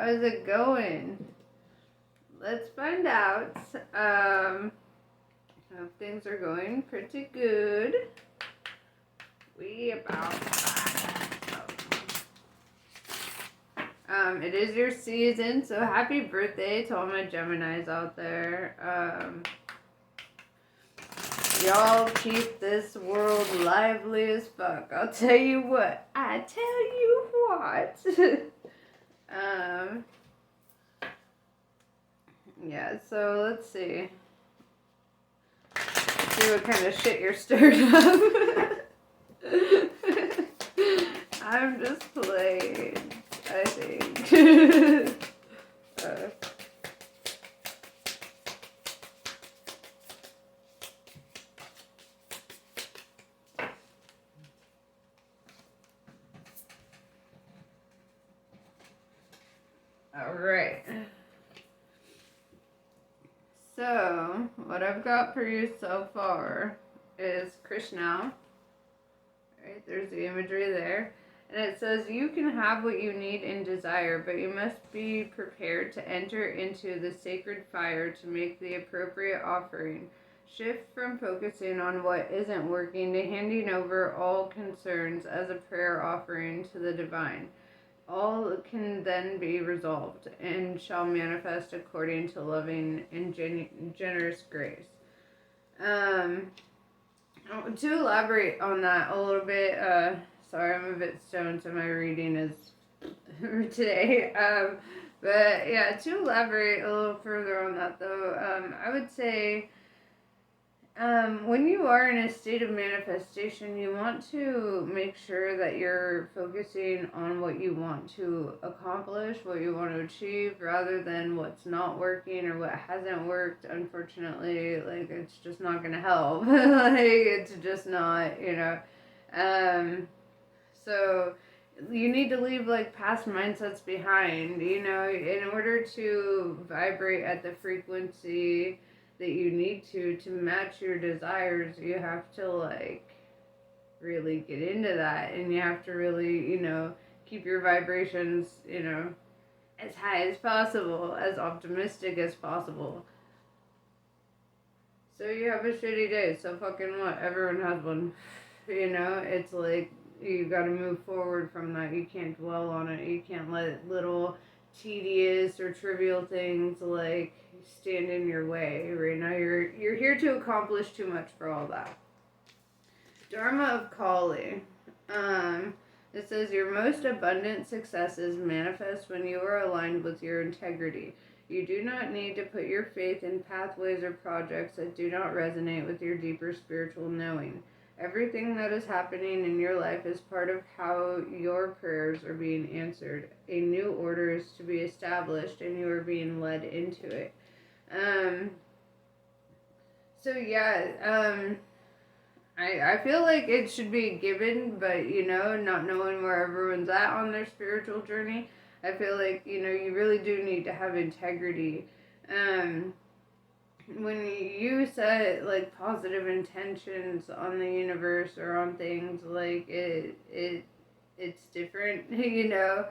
is it going? Let's find out. If things are going pretty good. We about it is your season, so happy birthday to all my Geminis out there. Y'all keep this world lively as fuck. I'll tell you what. Yeah, so let's see. See what kind of shit you're stirred up. I'm just playing, I think. Alright. So, what I've got for you so far is Krishna. Right, there's the imagery there. And it says, you can have what you need and desire, but you must be prepared to enter into the sacred fire to make the appropriate offering. Shift from focusing on what isn't working to handing over all concerns as a prayer offering to the divine. All can then be resolved and shall manifest according to loving and generous grace. To elaborate on that a little bit, sorry, I'm a bit stoned, so my reading is today. But yeah, to elaborate a little further on that, though, I would say when you are in a state of manifestation, you want to make sure that you're focusing on what you want to accomplish, what you want to achieve, rather than what's not working or what hasn't worked. Unfortunately, like, it's just not going to help. Like, it's just not, you know. So you need to leave, like, past mindsets behind, you know, in order to vibrate at the frequency that you need to match your desires. You have to, like, really get into that, and you have to really, you know, keep your vibrations, you know, as high as possible, as optimistic as possible. So you have a shitty day, so fucking what? Everyone has one. You know, it's like, you gotta move forward from that. You can't dwell on it. You can't let little tedious or trivial things, like, stand in your way. Right now you're here to accomplish too much for all that. Dharma of Kali. It says, your most abundant successes manifest when you are aligned with your integrity. You do not need to put your faith in pathways or projects that do not resonate with your deeper spiritual knowing. Everything that is happening in your life is part of how your prayers are being answered. A new order is to be established, and you are being led into it. So yeah, I feel like it should be given, but, you know, not knowing where everyone's at on their spiritual journey, I feel like, you know, you really do need to have integrity. When you set, like, positive intentions on the universe or on things, like, it's different, you know.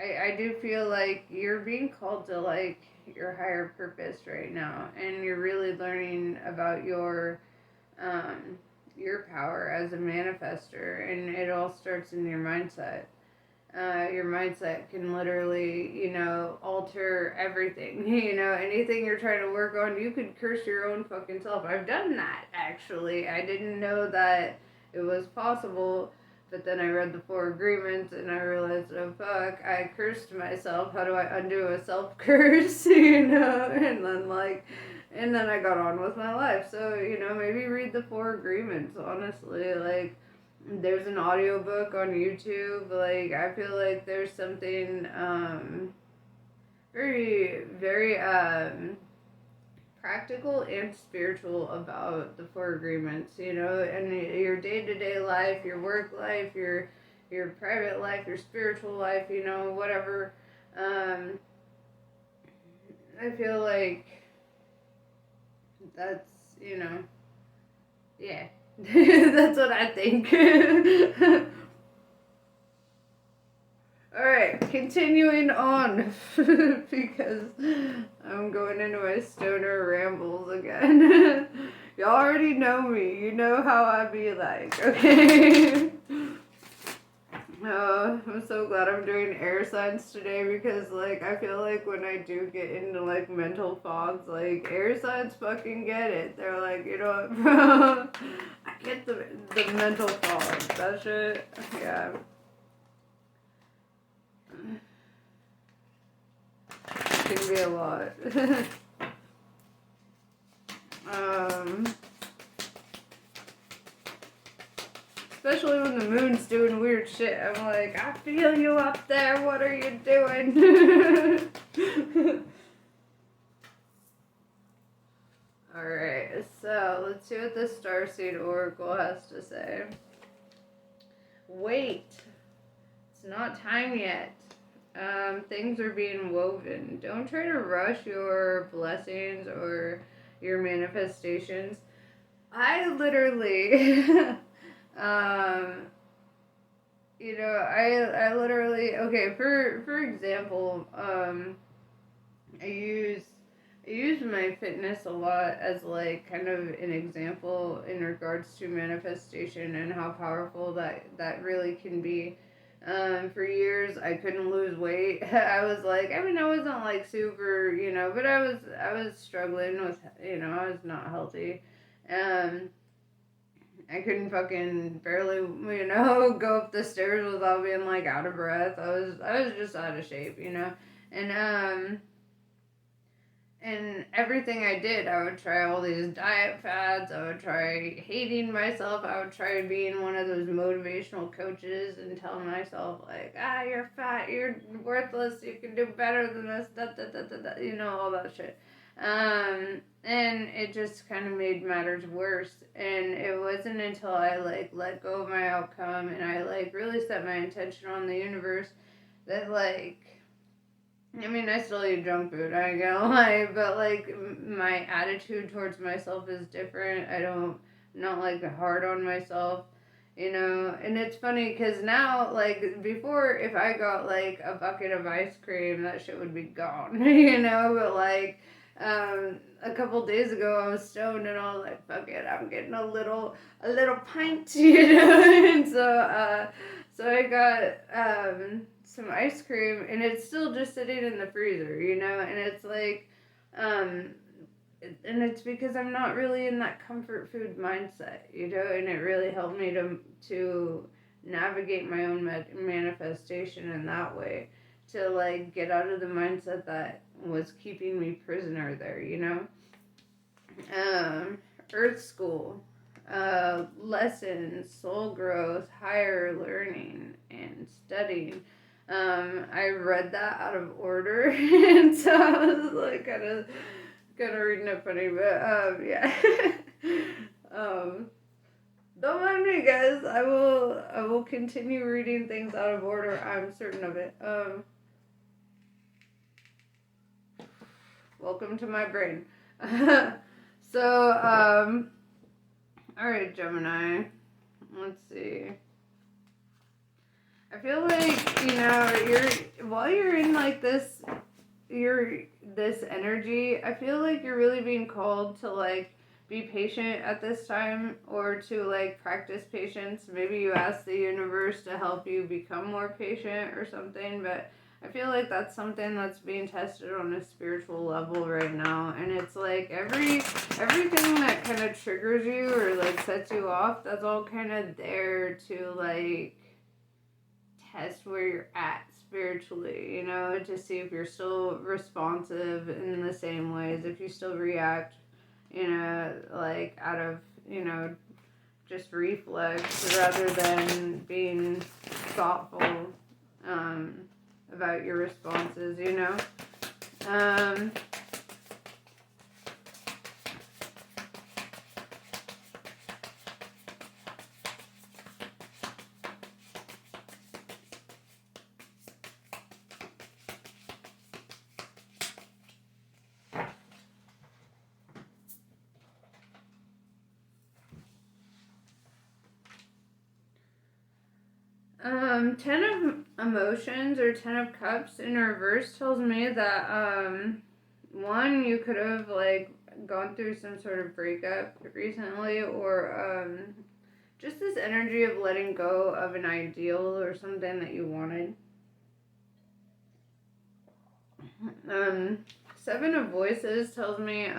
I do feel like you're being called to, like, your higher purpose right now, and you're really learning about your power as a manifester, and it all starts in your mindset. Your mindset can literally, you know, alter everything. You know, anything you're trying to work on, you could curse your own fucking self. I've done that, actually. I didn't know that it was possible, but then I read the 4 agreements, and I realized, oh fuck, I cursed myself. How do I undo a self-curse, you know? And then I got on with my life. So, you know, maybe read the 4 agreements, honestly. Like, there's an audiobook on YouTube. Like, I feel like there's something very, very practical and spiritual about the 4 agreements, you know, and your day-to-day life, your work life, your private life, your spiritual life, you know, whatever. I feel like that's, you know, yeah. That's what I think. continuing on because I'm going into my stoner rambles again. You already know me. You know how I be like, okay? I'm so glad I'm doing air signs today because, like, I feel like when I do get into, like, mental fogs, like, air signs fucking get it. They're like, you know what, bro? I get the mental fog. That shit, yeah. It can be a lot. Especially when the moon's doing weird shit. I'm like, I feel you up there. What are you doing? Alright, so let's see what the Starseed Oracle has to say. Wait. It's not time yet. Things are being woven. Don't try to rush your blessings or your manifestations. I literally... you know, I literally, okay, for example, I use my fitness a lot as, like, kind of an example in regards to manifestation and how powerful that really can be. For years, I couldn't lose weight. I was like, I mean, I wasn't, like, super, you know, but I was struggling with, you know, I was not healthy. I couldn't fucking barely, you know, go up the stairs without being, like, out of breath. I was just out of shape, you know, and everything I did, I would try all these diet fads, I would try hating myself, I would try being one of those motivational coaches and telling myself, like, you're fat, you're worthless, you can do better than this, you know, all that shit. And it just kind of made matters worse, and it wasn't until I, like, let go of my outcome, and I, like, really set my intention on the universe that, like, I mean, I still eat junk food, I ain't gonna lie, but, like, my attitude towards myself is different. Not, like, hard on myself, you know, and it's funny, because now, like, before, if I got, like, a bucket of ice cream, that shit would be gone, you know, but, like, a couple days ago, I was stoned, and I was like, fuck it, I'm getting a little pint, you know, and so I got, some ice cream, and it's still just sitting in the freezer, you know, and it's like, and it's because I'm not really in that comfort food mindset, you know, and it really helped me to navigate my own manifestation in that way, to, like, get out of the mindset that was keeping me prisoner there, you know. Earth School, lessons, soul growth, higher learning, and studying. I read that out of order, and so I was, like, kind of reading it funny, but, yeah. Don't mind me, guys. I will continue reading things out of order. I'm certain of it. Welcome to my brain. So, alright, Gemini. Let's see. I feel like, you know, while you're in, like, this energy, I feel like you're really being called to, like, be patient at this time, or to, like, practice patience. Maybe you ask the universe to help you become more patient or something, but I feel like that's something that's being tested on a spiritual level right now, and it's like everything that kind of triggers you or, like, sets you off, that's all kind of there to, like, test where you're at spiritually, you know, to see if you're still responsive in the same ways, if you still react, you know, like, out of, you know, just reflex rather than being thoughtful about your responses, you know. Ten of Emotions or Ten of Cups in reverse tells me that, one, you could have, like, gone through some sort of breakup recently, or, just this energy of letting go of an ideal or something that you wanted. Seven of Voices tells me, it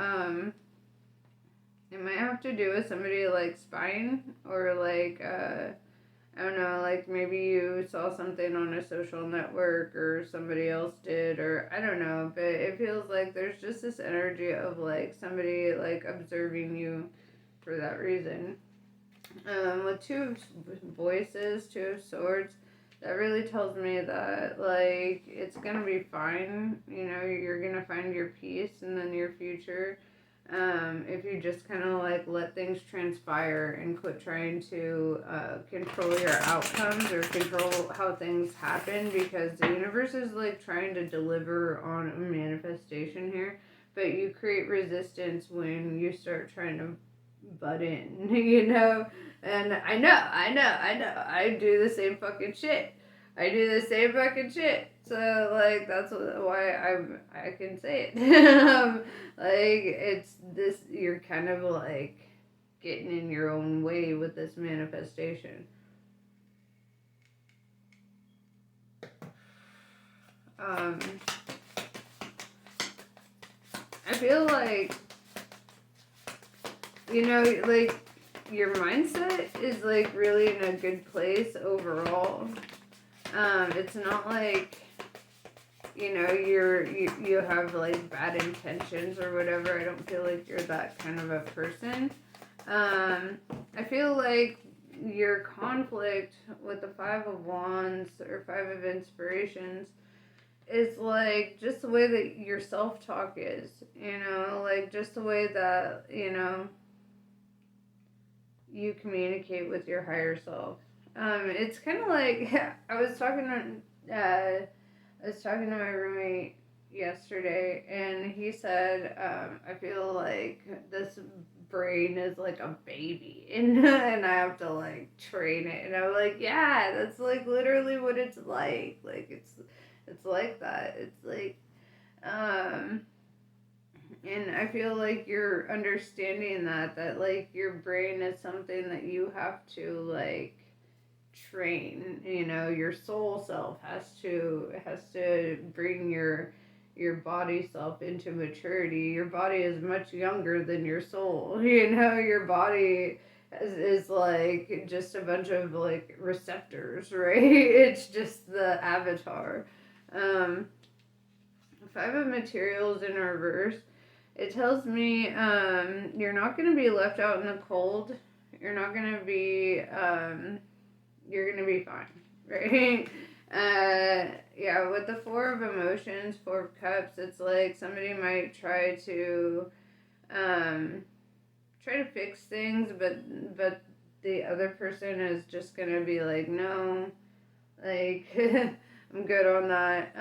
might have to do with somebody, like, spying, or, like, I don't know, like maybe you saw something on a social network or somebody else did, or I don't know, but it feels like there's just this energy of like somebody like observing you for that reason. With Two of Voices, Two of Swords, that really tells me that like it's gonna be fine. You know, you're gonna find your peace in the near future. If you just kind of like let things transpire and quit trying to control your outcomes or control how things happen, because the universe is like trying to deliver on a manifestation here, but you create resistance when you start trying to butt in, you know? And I do the same fucking shit. I do the same fucking shit. So, like, that's why I can say it. Like, it's this, you're kind of, like, getting in your own way with this manifestation. I feel like, you know, like, your mindset is, like, really in a good place overall. It's not like, you know, you have like bad intentions or whatever. I don't feel like you're that kind of a person. I feel like your conflict with the Five of Wands or Five of Inspirations is like just the way that your self-talk is, you know, like just the way that, you know, you communicate with your higher self. It's kind of like I was talking to my roommate yesterday, and he said, I feel like this brain is like a baby, and I have to like train it. And I'm like, yeah, that's like literally what it's like. Like it's like that. It's like, and I feel like you're understanding that like your brain is something that you have to like train. You know, your soul self has to bring your body self into maturity. Your body is much younger than your soul. You know, your body is like just a bunch of like receptors, right? It's just the avatar. um Five of Materials in reverse, it tells me you're not going to be left out in the cold. You're not going to be you're gonna be fine, right? Yeah, with the Four of Emotions, Four of Cups, it's like somebody might try to fix things, but the other person is just gonna be like, no, like I'm good on that.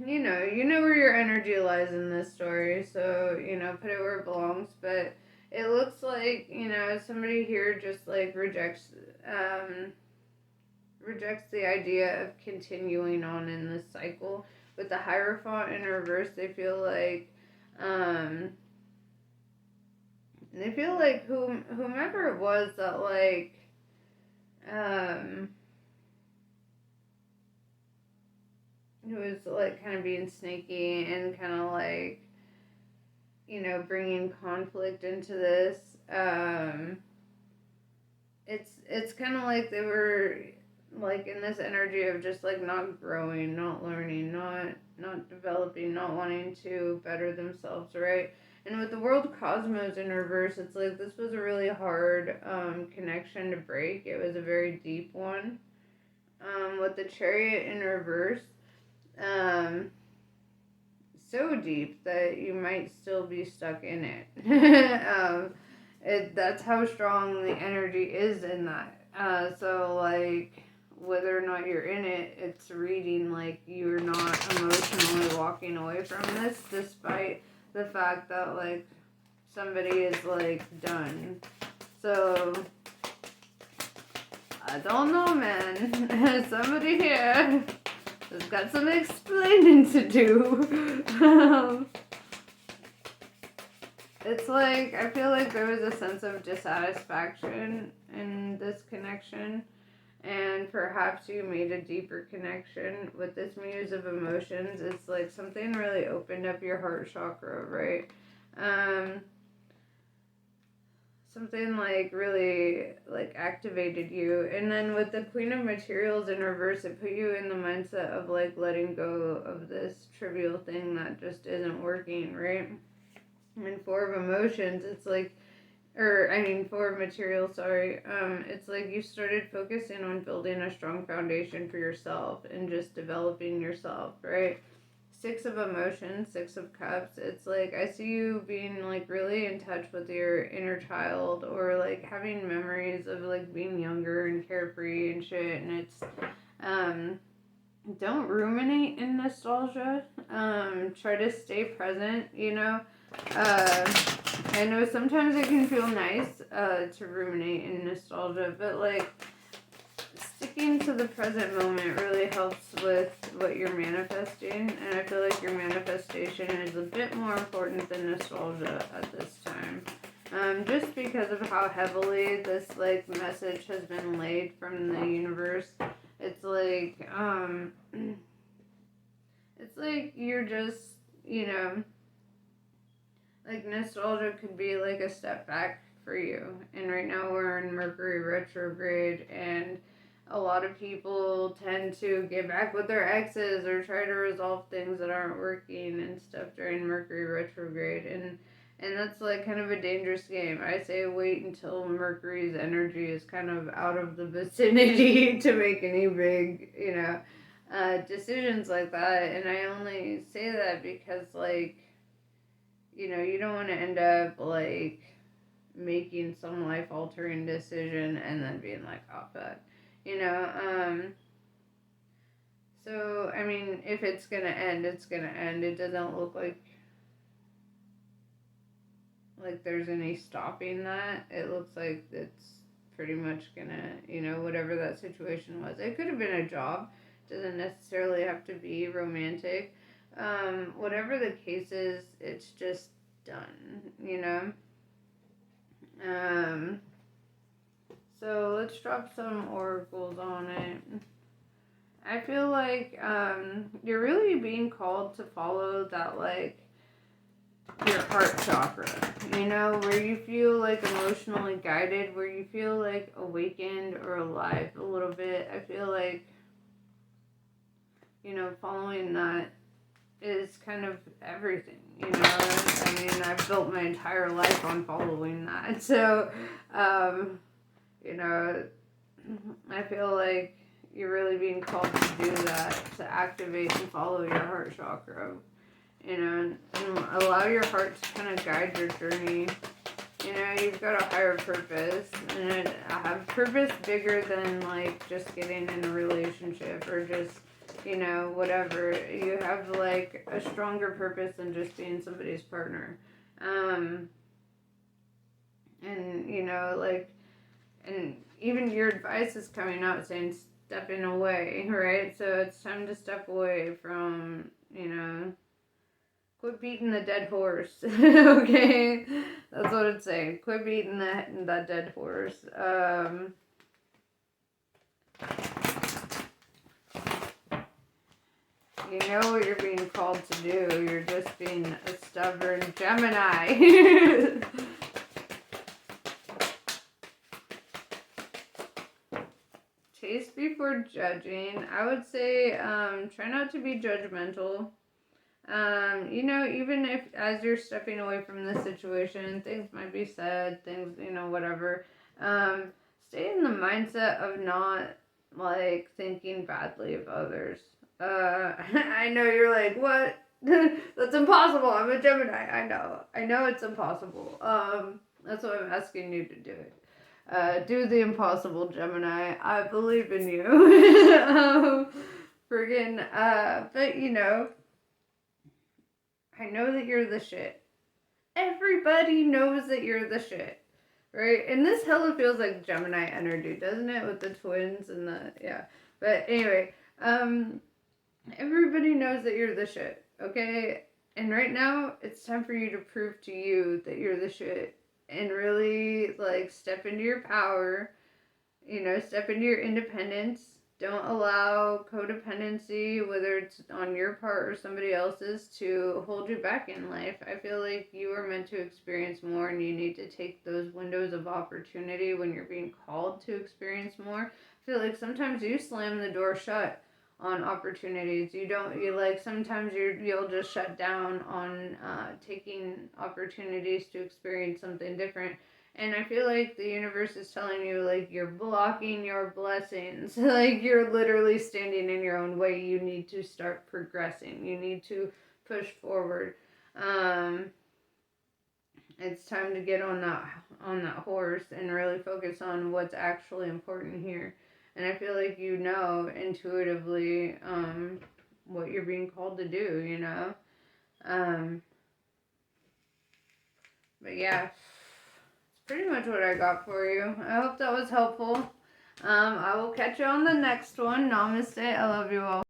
You know where your energy lies in this story, so you know, put it where it belongs. But it looks like, you know, somebody here just like rejects the idea of continuing on in this cycle. With the Hierophant in reverse, they feel like whomever it was that like who was like kind of being sneaky and kind of like, you know, bringing conflict into this. It's kind of like they were like in this energy of just like not growing, not learning, not developing, not wanting to better themselves, right? And with the World Cosmos in reverse, it's like this was a really hard connection to break. It was a very deep one. With the Chariot in reverse, so deep that you might still be stuck in it. That's how strong the energy is in that. So like whether or not you're in it, it's reading like you're not emotionally walking away from this, despite the fact that like somebody is like done. So I don't know, man. Somebody here has got some explaining to do. It's like, I feel like there was a sense of dissatisfaction in this connection, and perhaps you made a deeper connection with this muse of emotions. It's like something really opened up your heart chakra, right? Something like really like activated you, and then with the Queen of Materials in reverse, it put you in the mindset of like letting go of this trivial thing that just isn't working, right? And Four of Emotions, it's like, Four of Materials, sorry, it's like you started focusing on building a strong foundation for yourself and just developing yourself, right? Six of Emotions, Six of Cups, it's like I see you being like really in touch with your inner child, or like having memories of like being younger and carefree and shit, and it's don't ruminate in nostalgia. Try to stay present, you know. I know sometimes it can feel nice to ruminate in nostalgia, but like sticking to the present moment really helps with what you're manifesting, and I feel like your manifestation is a bit more important than nostalgia at this time. Just because of how heavily this like message has been laid from the universe, it's like you're just, you know, like nostalgia could be like a step back for you. And right now we're in Mercury retrograde, and a lot of people tend to get back with their exes or try to resolve things that aren't working and stuff during Mercury retrograde. And that's like kind of a dangerous game. I say wait until Mercury's energy is kind of out of the vicinity to make any big, you know, decisions like that. And I only say that because, like, you know, you don't want to end up like making some life altering decision and then being like, oh fuck, you know. So I mean, if it's gonna end, it's gonna end. It doesn't look like there's any stopping that. It looks like it's pretty much gonna, you know, whatever that situation was. It could have been a job. It doesn't necessarily have to be romantic. Whatever the case is, it's just done, you know. So let's drop some oracles on it. I feel like you're really being called to follow that, like, your heart chakra, you know, where you feel like emotionally guided, where you feel like awakened or alive a little bit. I feel like, you know, following that is kind of everything, you know. I mean, I've built my entire life on following that. So, you know, I feel like you're really being called to do that, to activate and follow your heart chakra, you know, and allow your heart to kind of guide your journey. You know, you've got a higher purpose, and I have purpose bigger than, like, just getting in a relationship or just, you know, whatever. You have, like, a stronger purpose than just being somebody's partner. And, you know, like, and even your advice is coming out saying stepping away, right? So it's time to step away from, you know, quit beating the dead horse. Okay? That's what it's saying. Quit beating that dead horse. You know what you're being called to do. You're just being a stubborn Gemini. Taste before judging. I would say try not to be judgmental. You know, even if as you're stepping away from the situation, things might be said, things, you know, whatever. Stay in the mindset of not, like, thinking badly of others. I know you're like, what? That's impossible. I'm a Gemini. I know it's impossible. That's why I'm asking you to do it. Do the impossible, Gemini. I believe in you. But you know, I know that you're the shit. Everybody knows that you're the shit. right? And this hella feels like Gemini energy, doesn't it? With the twins and yeah. But anyway, everybody knows that you're the shit, okay? And right now, it's time for you to prove to you that you're the shit and really, like, step into your power, step into your independence. Don't allow codependency, whether it's on your part or somebody else's, to hold you back in life. I feel like you are meant to experience more, and you need to take those windows of opportunity when you're being called to experience more. I feel like sometimes you slam the door shut on opportunities. Sometimes you'll just shut down on taking opportunities to experience something different. And I feel like the universe is telling you, like, you're blocking your blessings. Like, you're literally standing in your own way. You need to start progressing. You need to push forward. It's time to get on that horse and really focus on what's actually important here. And I feel like intuitively what you're being called to do. But yeah, pretty much what I got for you. I hope that was helpful. I will catch you on the next one. Namaste. I love you all.